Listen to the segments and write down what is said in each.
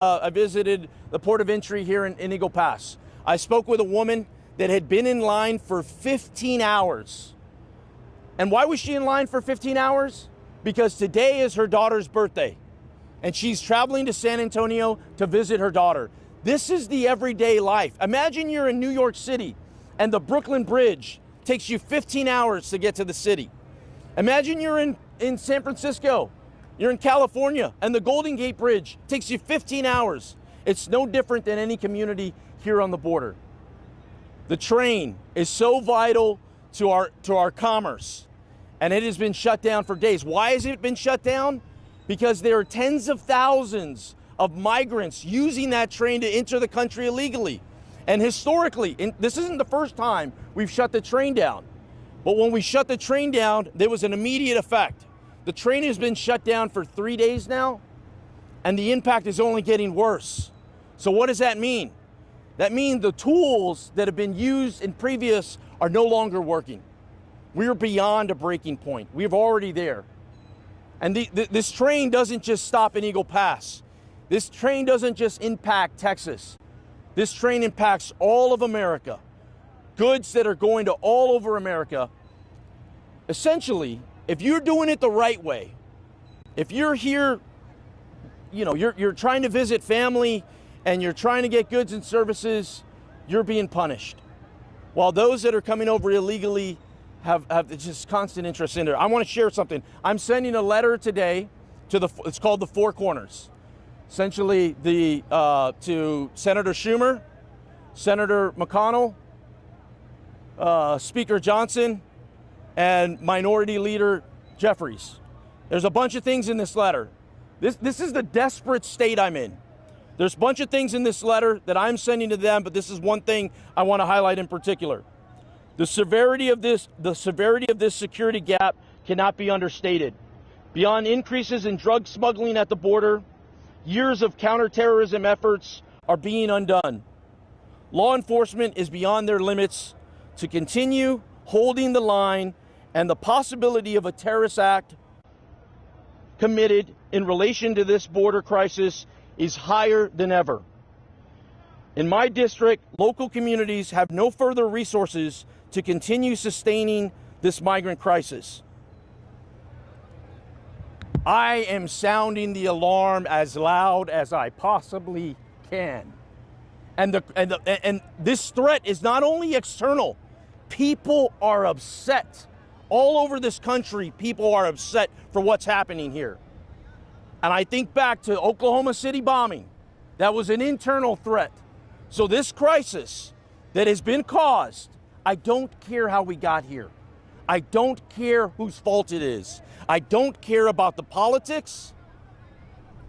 I visited the port of entry here in Eagle Pass. I spoke with a woman that had been in line for 15 hours. And why was she in line for 15 hours? Because today is her daughter's birthday, and she's traveling to San Antonio to visit her daughter. This is the everyday life. Imagine you're in New York City and the Brooklyn Bridge takes you 15 hours to get to the city. Imagine you're in San Francisco, you're in California, and the Golden Gate Bridge takes you 15 hours. It's no different than any community here on the border. The train is so vital to our commerce, and it has been shut down for days. Why has it been shut down? Because there are tens of thousands of migrants using that train to enter the country illegally. And historically, this isn't the first time we've shut the train down. But when we shut the train down, there was an immediate effect. The train has been shut down for 3 days now, and the impact is only getting worse. So what does that mean? That means the tools that have been used in previous are no longer working. We're beyond a breaking point. We're already there. And this train doesn't just stop in Eagle Pass. This train doesn't just impact Texas. This train impacts all of America. Goods that are going to all over America. Essentially, if you're doing it the right way, if you're here, you're trying to visit family and you're trying to get goods and services, you're being punished. While those that are coming over illegally have just constant interest in it. I want to share something. I'm sending a letter today to it's called the Four Corners. Essentially to Senator Schumer, Senator McConnell, Speaker Johnson, and Minority Leader Jeffries. There's a bunch of things in this letter. This is the desperate state I'm in. There's a bunch of things in this letter that I'm sending to them, but this is one thing I want to highlight in particular. The severity of this security gap cannot be understated. Beyond increases in drug smuggling at the border, years of counterterrorism efforts are being undone. Law enforcement is beyond their limits to continue holding the line, and the possibility of a terrorist act committed in relation to this border crisis is higher than ever. In my district, local communities have no further resources to continue sustaining this migrant crisis. I am sounding the alarm as loud as I possibly can. And this threat is not only external. People are upset. All over this country, people are upset for what's happening here. And I think back to Oklahoma City bombing. That was an internal threat. So this crisis that has been caused, I don't care how we got here. I don't care whose fault it is. I don't care about the politics.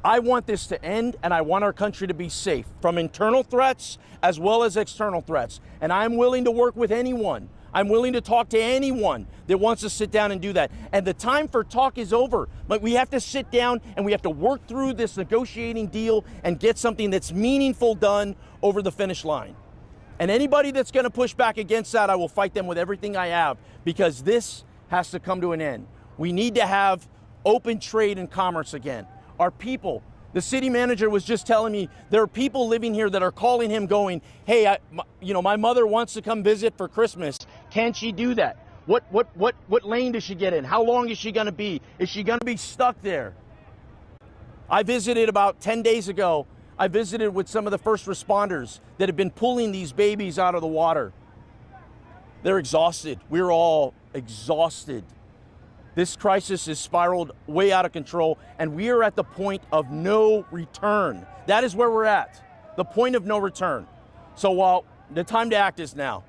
I want this to end, and I want our country to be safe from internal threats as well as external threats. And I'm willing to work with anyone. I'm willing to talk to anyone that wants to sit down and do that. And the time for talk is over. But we have to sit down and we have to work through this negotiating deal and get something that's meaningful done over the finish line. And anybody that's going to push back against that, I will fight them with everything I have, because this has to come to an end. We need to have open trade and commerce again. Our people, the city manager was just telling me there are people living here that are calling him going, hey, my mother wants to come visit for Christmas. Can she do that? What lane does she get in? How long is she going to be? Is she going to be stuck there? I visited about 10 days ago. I visited with some of the first responders that have been pulling these babies out of the water. They're exhausted. We're all exhausted. This crisis has spiraled way out of control, and we are at the point of no return. That is where we're at, the point of no return. So while the time to act is now,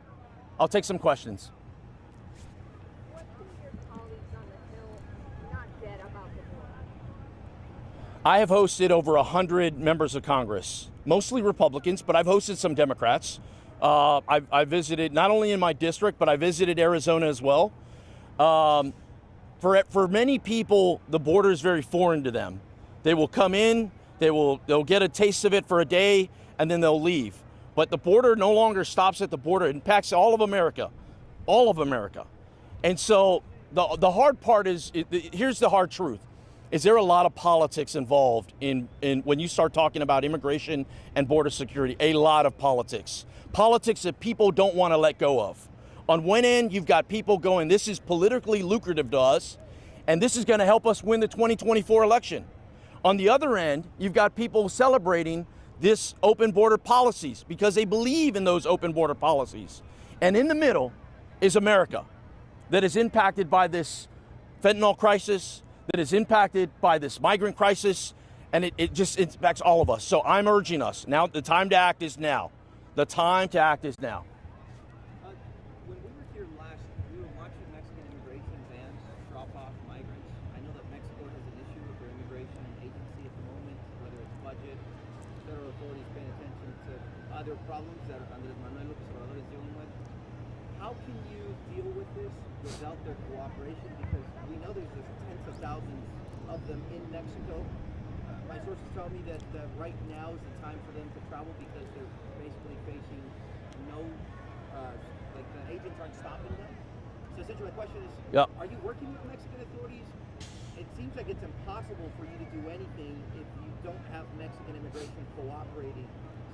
I'll take some questions. What do your colleagues on the Hill not get about the border? I have hosted over 100 members of Congress, mostly Republicans, but I've hosted some Democrats. I visited not only in my district, but I visited Arizona as well. For many people, the border is very foreign to them. They will come in, they'll get a taste of it for a day, and then they'll leave. But the border no longer stops at the border. It impacts all of America, all of America. And so the hard part is, here's the hard truth. is there a lot of politics involved in when you start talking about immigration and border security. A lot of politics. Politics that people don't want to let go of. On one end, you've got people going, this is politically lucrative to us, and this is going to help us win the 2024 election. On the other end, you've got people celebrating this open border policies because they believe in those open border policies. And in the middle is America, that is impacted by this fentanyl crisis, that is impacted by this migrant crisis, and it just impacts all of us. So I'm urging us, now the time to act is now. The time to act is now. When we were here last, we were watching Mexican immigration vans drop off migrants. I know that Mexico has an issue with their immigration agency at the moment, whether it's budget, federal authorities paying attention to other problems that Andres Manuel López Obrador is dealing with. How can you deal with this without their cooperation? Because we know there's just tens of thousands of them in Mexico. My sources tell me that right now is the time for them to travel because they're basically facing no, like the agents aren't stopping them. So essentially my question is, Are you working with Mexican authorities? It seems like it's impossible for you to do anything if you don't have Mexican immigration cooperating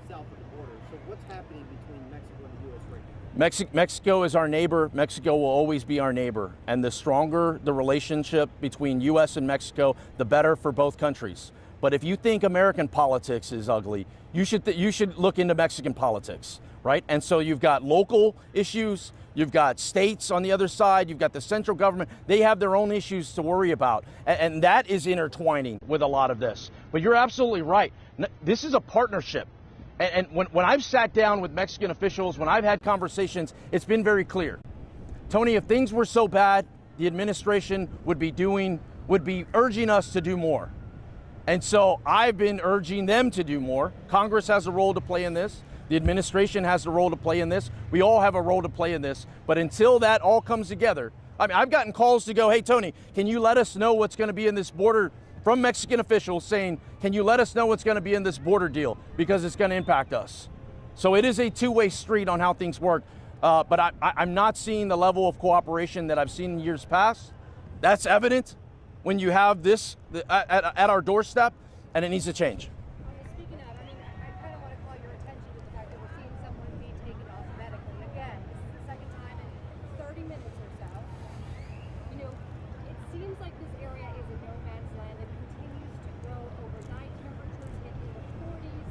south of the border. So what's happening between Mexico and the U.S. right now? Mexico is our neighbor. Mexico will always be our neighbor. And the stronger the relationship between U.S. and Mexico, the better for both countries. But if you think American politics is ugly, you should look into Mexican politics, right? And so you've got local issues, you've got states on the other side, you've got the central government. They have their own issues to worry about. And that is intertwining with a lot of this. But you're absolutely right. This is a partnership. And when I've sat down with Mexican officials, when I've had conversations, it's been very clear. Tony, if things were so bad, the administration would be urging us to do more. And so I've been urging them to do more. Congress has a role to play in this. The administration has a role to play in this. We all have a role to play in this. But until that all comes together, I mean, I've gotten calls to go, hey, Tony, can you let us know what's going to be in this border, from Mexican officials saying, can you let us know what's going to be in this border deal because it's going to impact us. So it is a two-way street on how things work. But I'm not seeing the level of cooperation that I've seen in years past. That's evident when you have this at our doorstep, and it needs to change. Speaking of, I mean, I kind of want to call your attention to the fact that we're seeing someone be taken off medically. Again, this is the second time in 30 minutes or so. You know, it seems like this area is a no man's land. It continues to grow overnight. Temperatures get in the 40s.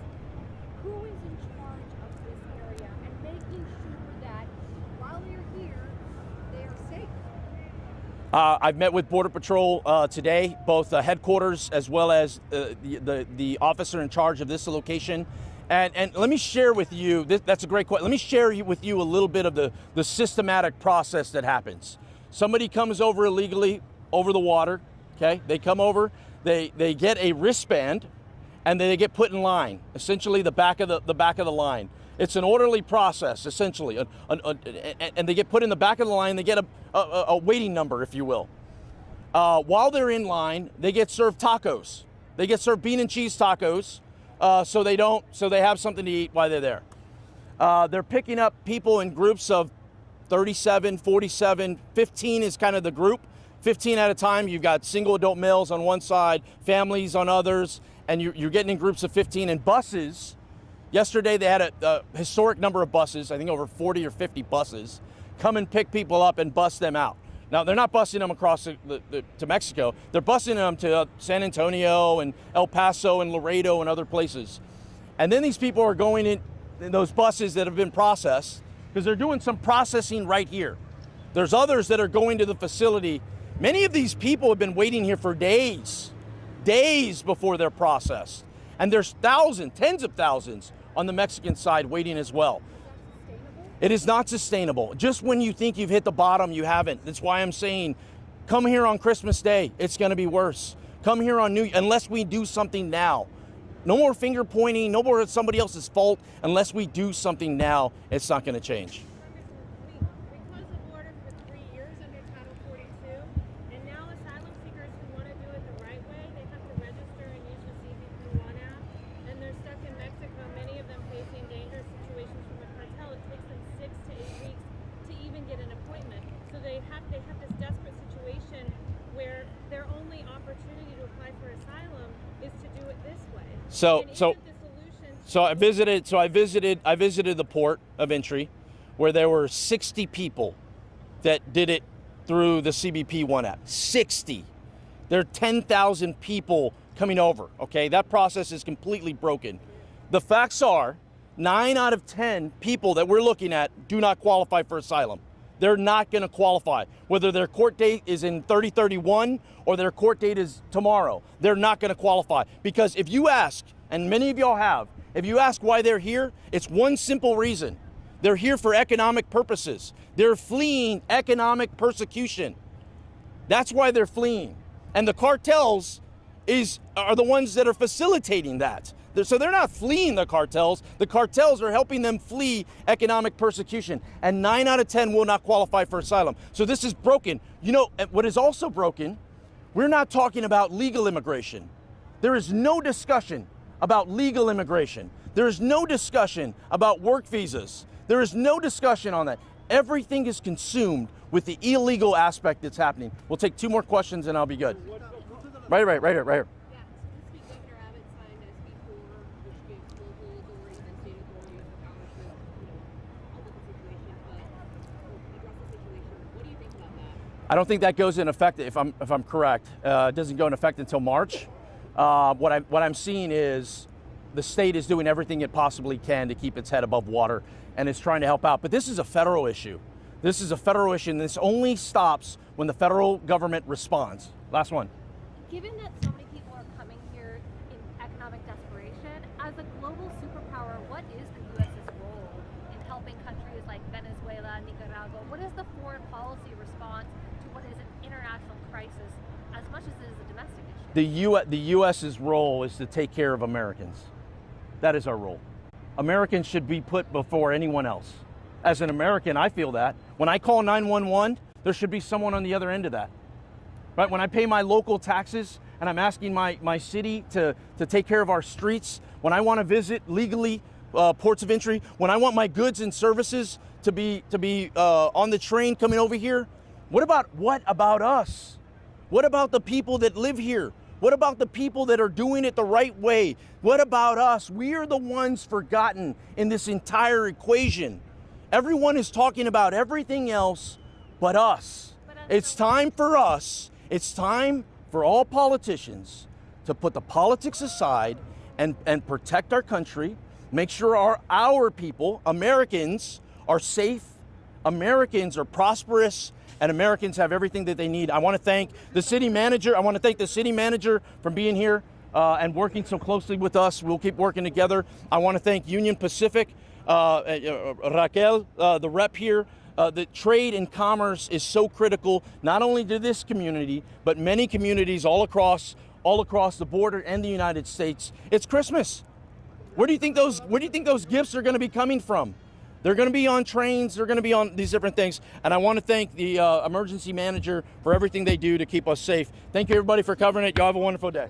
Who is in charge of this area and making sure that while they're here, they are safe? I've met with Border Patrol today, both headquarters as well as the officer in charge of this location. And let me share with you, that's a great question. Let me share with you a little bit of the systematic process that happens. Somebody comes over illegally over the water, okay? They come over, they get a wristband, and they get put in line, essentially the back of the line. It's an orderly process, essentially, and they get put in the back of the line. They get a waiting number, if you will. While they're in line, they get served tacos. They get served bean and cheese tacos, so they have something to eat while they're there. They're picking up people in groups of 37, 47, 15 is kind of the group. 15 at a time. You've got single adult males on one side, families on others, and you're getting in groups of 15. And buses. Yesterday they had a historic number of buses, I think over 40 or 50 buses, come and pick people up and bus them out. Now, they're not busing them across to Mexico. They're busing them to San Antonio and El Paso and Laredo and other places. And then these people are going in those buses that have been processed because they're doing some processing right here. There's others that are going to the facility. Many of these people have been waiting here for days before they're processed. And there's thousands, tens of thousands on the Mexican side waiting as well. It is not sustainable. Just when you think you've hit the bottom, you haven't. That's why I'm saying, come here on Christmas Day. It's going to be worse. Come here on unless we do something now. No more finger pointing, no more it's somebody else's fault. Unless we do something now, it's not going to change. We closed the border for 3 years under Title 42, and now asylum seekers who want to do it the right way, they have to register and use the CBP-1 app, and they're stuck in Mexico, many of them facing dangerous situations from the cartel. It takes them 6 to 8 weeks to even get an appointment. So they have this desperate situation where their only opportunity to apply So And so even if the solution so I visited the port of entry, where there were 60 people that did it through the CBP One app. 60. There are 10,000 people coming over. Okay, that process is completely broken. The facts are, 9 out of 10 people that we're looking at do not qualify for asylum. They're not going to qualify. Whether their court date is in 3031 or their court date is tomorrow, they're not going to qualify. Because if you ask, and many of y'all have, if you ask why they're here, it's one simple reason. They're here for economic purposes. They're fleeing economic persecution. That's why they're fleeing. And the cartels are the ones that are facilitating that. So they're not fleeing the cartels. The cartels are helping them flee economic persecution. And 9 out of 10 will not qualify for asylum. So this is broken. You know, what is also broken, we're not talking about legal immigration. There is no discussion about legal immigration. There is no discussion about work visas. There is no discussion on that. Everything is consumed with the illegal aspect that's happening. We'll take 2 more questions and I'll be good. Right here. Yeah, so this week Governor Abbott signed SB 4, which gives local authorities and state authorities the power to, look at the situation, but address the situation. What do you think about that? I don't think that goes in effect, if I'm correct. It doesn't go in effect until March. What I'm seeing is the state is doing everything it possibly can to keep its head above water, and it's trying to help out. But this is a federal issue. This is a federal issue, and this only stops when the federal government responds. Last one. Given that so many people are coming here in economic desperation, as a global superpower, what is the U.S.'s role in helping countries like Venezuela, Nicaragua? What is the foreign policy response to what is an international crisis as much as it is a domestic issue? The U.S.'s role is to take care of Americans. That is our role. Americans should be put before anyone else. As an American, I feel that. When I call 911, there should be someone on the other end of that. Right? When I pay my local taxes and I'm asking my city to take care of our streets, when I want to visit legally ports of entry, when I want my goods and services to be on the train coming over here, what about us? What about the people that live here? What about the people that are doing it the right way? What about us? We are the ones forgotten in this entire equation. Everyone is talking about everything else but us. It's time for us. It's time for all politicians to put the politics aside and protect our country, make sure our people, Americans, are safe, Americans are prosperous, and Americans have everything that they need. I want to thank the city manager. I want to thank the city manager for being here and working so closely with us. We'll keep working together. I want to thank Union Pacific, Raquel, the rep here. The trade and commerce is so critical, not only to this community, but many communities all across the border and the United States. It's Christmas. Where do you think those gifts are going to be coming from? They're going to be on trains. They're going to be on these different things. And I want to thank the emergency manager for everything they do to keep us safe. Thank you, everybody, for covering it. Y'all have a wonderful day.